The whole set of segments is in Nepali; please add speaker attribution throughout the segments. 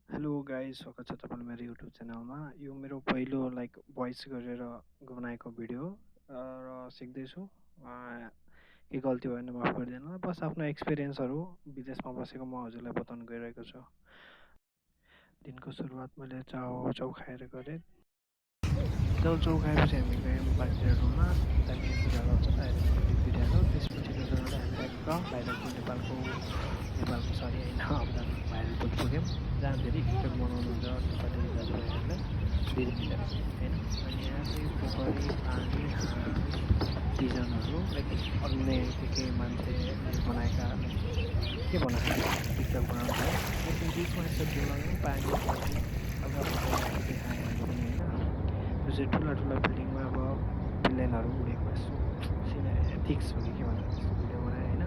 Speaker 1: हेलो गाइस, स्वागत छ तपाईँलाई मेरो युट्युब च्यानलमा। यो मेरो पहिलो भोइस गरेर बनाएको भिडियो र सिक्दैछु। के गल्ती भयो भने माफ गरिदिनु होला। बस आफ्नो एक्सपिरियन्सहरू विदेशमा बसेको म हजुरलाई बताउन गइरहेको छु। दिनको सुरुवात मैले चाउ खाएर गरेँ। चाउ खाएपछि हामी गयौँ बाघतिर डुल्न। त्यहाँदेखि बिरालो आउँछ बाहिर बिरालो। त्यसपछि गर्दा गर्दा हामी टक्क भाइरलपुर नेपालको सरी होइन भाइरलपुर पुग्यौँ, जहाँ धेरै इन्जोय मनाउनुहुन्छ नेपाली दाजुभाइहरूले दिदी होइन। अनि यहाँ चाहिँ पोखरी पानी बिजनहरू अन्य के मान्छेले बनाएका के भन्नु टिकटक बनाउनु भयो। त्यसको बिचमा यस्तो डुलाउनु पानी हल्का फुल्का देखाएँ मैले पनि होइन। त्यो चाहिँ ठुला बिल्डिङमा अब प्लेनहरू उडेको यस्तो सिनेमेटिक्स हो कि के भन्नु त्यस्तो भिडियो बनाएँ होइन।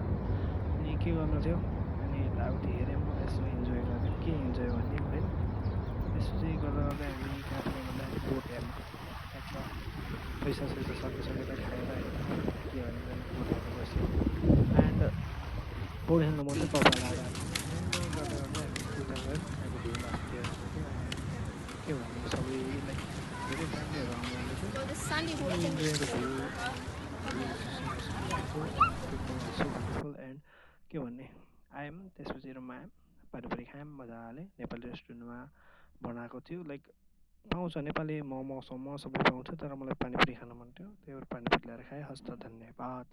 Speaker 1: अनि के गर्नु थियो, अनि यताउति हेऱ्यौँ, यसो इन्जोय गऱ्यौँ। के इन्जोय भने होइन, त्यसपछि गर्दा गर्दै हामी कहाँ पुग्यौँ भन्दाखेरि बोट हेर्न ठ्याक्क पैसा सकिसकेर खाएर होइन के भने बोट हेर्न बस्यौँ। एन्ड बोट खेल्नु मन चाहिँ कपाल आएर एन्ड गर्दा गर्दै हामी त्यता गयौँ। त्यहाँको भ्यू लास्ट हेर्नु थियो। के भन्नु सबैलाई धेरै फ्यामिलीहरू आउनुहुँदै थियो। इन्जोयको भ्यू ब्युटिफुल एन्ड के भन्ने आयौँ। त्यसपछि रुममा आयौँ, पानीपुरी खायौँ मजाले। नेपाली रेस्टुरेन्टमा बनाएको थियो, पाउँछ नेपाली मोमो सोमो सबै पाउँछ, तर मलाई पानीपुरी खान मन थियो, त्यही भएर पानीपुरी ल्याएर खाएँ। हस्त धन्यवाद।